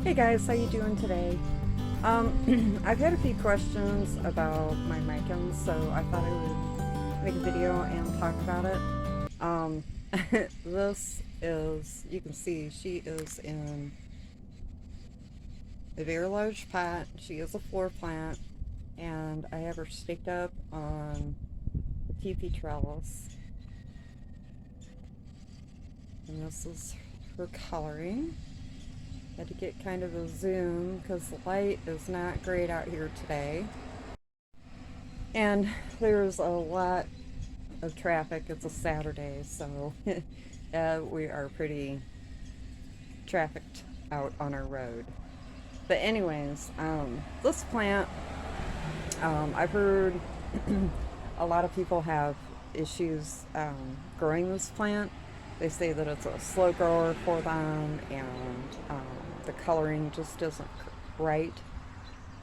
Hey guys, how you doing today? I've had a few questions about my Micans, so I thought I would make a video and talk about it. Um, this is, you can see, she is in a very large pot. She is a floor plant, and I have her staked up on the teepee trellis. And this is her coloring. Had to get kind of a zoom because the light is not great out here today. And there's a lot of traffic. It's a Saturday, so we are pretty trafficked out on our road. But anyways, this plant, I've heard a lot of people have issues growing this plant. They say that it's a slow grower for them, and the coloring just isn't right.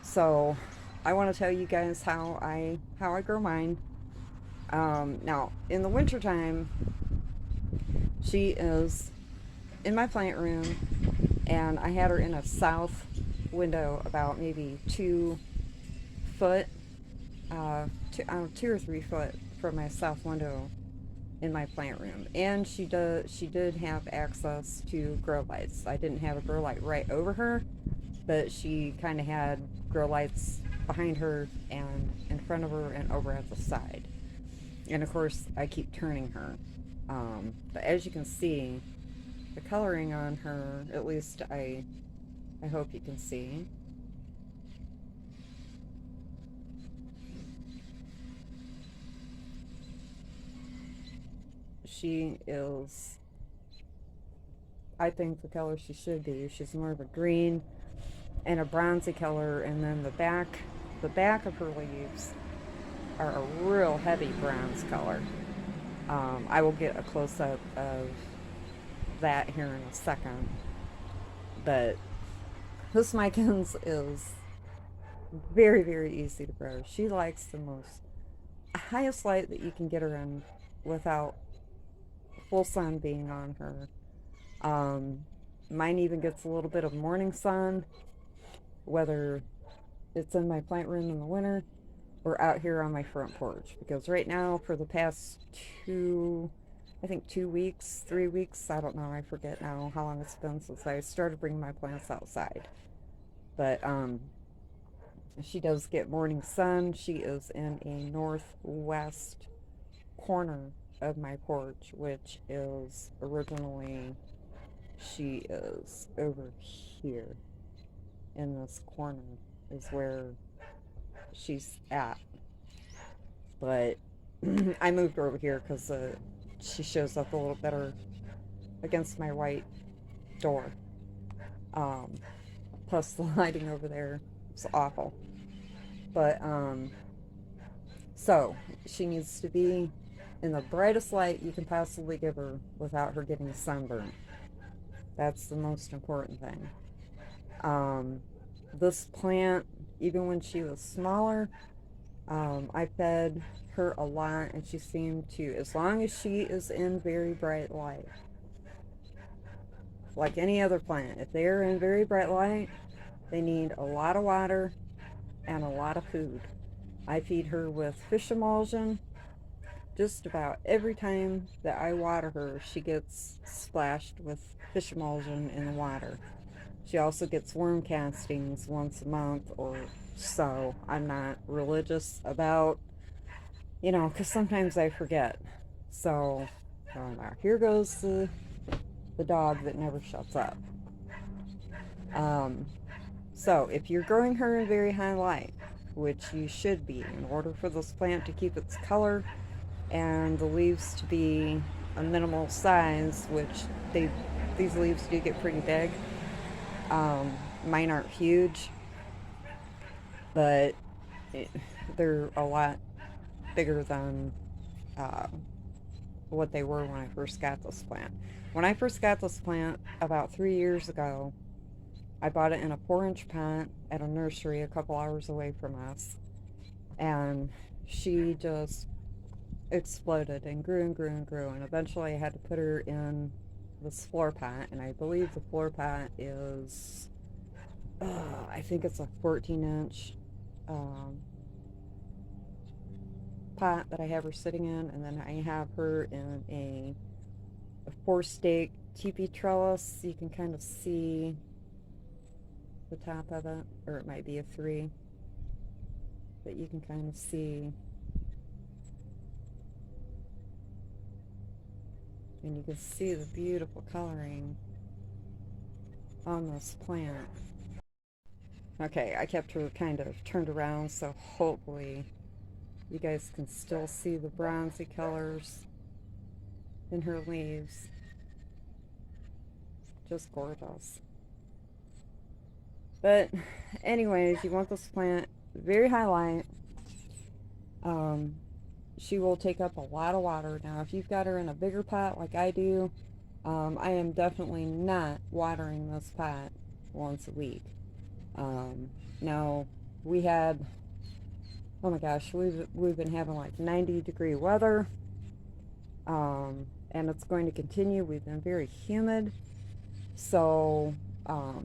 So I want to tell you guys how I grow mine. Now in the wintertime, she is in my plant room, and I had her in a south window about maybe 2 foot, 2 or 3 foot from my south window in my plant room. And she did have access to grow lights. I didn't have a grow light right over her, but she kind of had grow lights behind her and in front of her and over at the side. And of course I keep turning her. But as you can see, the coloring on her, at least I hope you can see, she is, I think, the color she should be. She's more of a green and a bronzy color, and then the back of her leaves are a real heavy bronze color. I will get a close-up of that here in a second. But this Micans is very, very easy to grow. She likes the highest light that you can get her in without full sun being on her. Mine even gets a little bit of morning sun, whether it's in my plant room in the winter or out here on my front porch. Because right now, for the past I think 2 weeks, 3 weeks, I don't know, I forget now how long it's been since I started bringing my plants outside. But she does get morning sun. She is in a northwest corner of my porch, which is originally, she is over here in this corner is where she's at. But I moved her over here because she shows up a little better against my white door. Plus the lighting over there is awful. But so she needs to be in the brightest light you can possibly give her without her getting sunburned. That's the most important thing. This plant, even when she was smaller, I fed her a lot, and she seemed to, as long as she is in very bright light, like any other plant, if they're in very bright light, they need a lot of water and a lot of food. I feed her with fish emulsion. Just about every time that I water her, she gets splashed with fish emulsion in the water. She also gets worm castings once a month or so. I'm not religious about, because sometimes I forget. So, here goes the dog that never shuts up. So, if you're growing her in very high light, which you should be in order for this plant to keep its color and the leaves to be a minimal size, which these leaves do get pretty big. Mine aren't huge, but they're a lot bigger than what they were when I first got this plant. When I first got this plant about 3 years ago, I bought it in a 4-inch pot at a nursery a couple hours away from us, and she just exploded and grew and grew and grew, and eventually I had to put her in this floor pot, and I believe the floor pot is I think it's a 14-inch pot that I have her sitting in, and then I have her in a 4-stake teepee trellis. You can kind of see the top of it, or it might be a 3, but you can kind of see, and you can see the beautiful coloring on this plant. Okay, I kept her kind of turned around, so hopefully you guys can still see the bronzy colors in her leaves. Just gorgeous. But anyways, you want this plant very high light. She will take up a lot of water. Now, if you've got her in a bigger pot like I do, I am definitely not watering this pot once a week. Now, we had, oh my gosh, we've been having like 90-degree weather, and it's going to continue. We've been very humid, so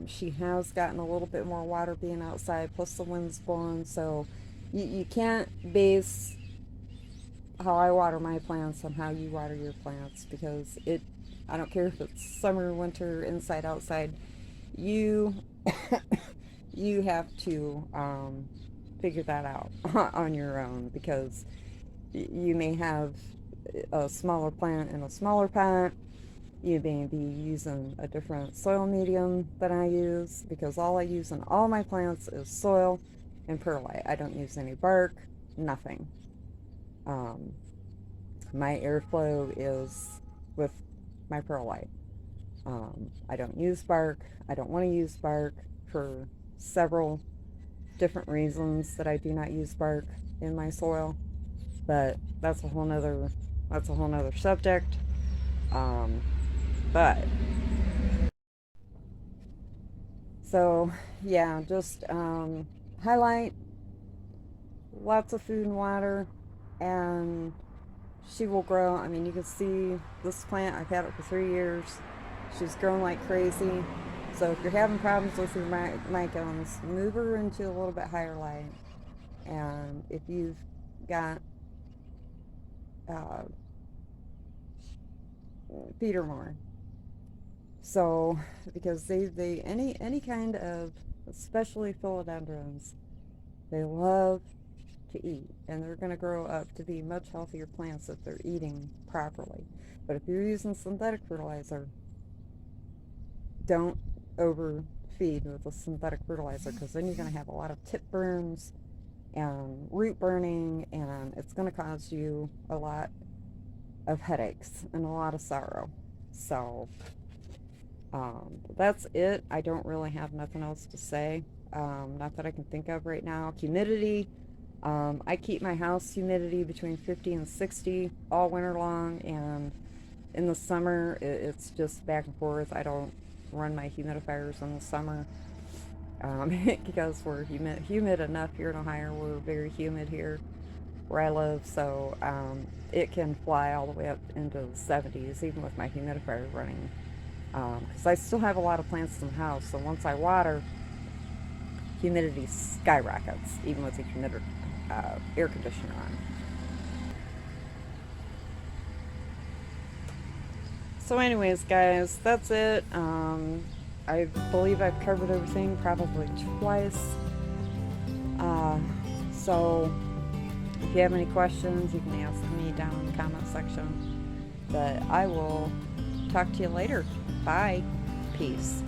she has gotten a little bit more water being outside, plus the wind's blowing, so you can't base how I water my plants on how you water your plants, because I don't care if it's summer, winter, inside, outside, you you have to figure that out on your own, because you may have a smaller plant in a smaller pot. You may be using a different soil medium than I use, because all I use in all my plants is soil and perlite. I don't use any bark, nothing. My airflow is with my perlite. I don't use bark. I don't want to use bark for several different reasons that I do not use bark in my soil, but that's a whole nother subject. But so yeah, just highlight, lots of food and water, and she will grow. I mean, you can see this plant, I've had it for 3 years. She's grown like crazy. So if you're having problems with your micans, move her into a little bit higher light. And if you've got feed her more. So because they any kind of, especially philodendrons, they love to eat, and they're going to grow up to be much healthier plants if they're eating properly. But if you're using synthetic fertilizer, don't overfeed with the synthetic fertilizer, because then you're going to have a lot of tip burns and root burning, and it's going to cause you a lot of headaches and a lot of sorrow. So that's it. I don't really have nothing else to say, not that I can think of right now. Humidity, I keep my house humidity between 50 and 60 all winter long, and in the summer it's just back and forth. I don't run my humidifiers in the summer because we're humid enough here in Ohio. We're very humid here where I live, so it can fly all the way up into the 70s even with my humidifier running, because I still have a lot of plants in the house. So once I water, humidity skyrockets even with the air conditioner on. So anyways, guys, that's it. I believe I've covered everything probably twice. So if you have any questions, you can ask me down in the comment section. But I will talk to you later. Bye. Peace.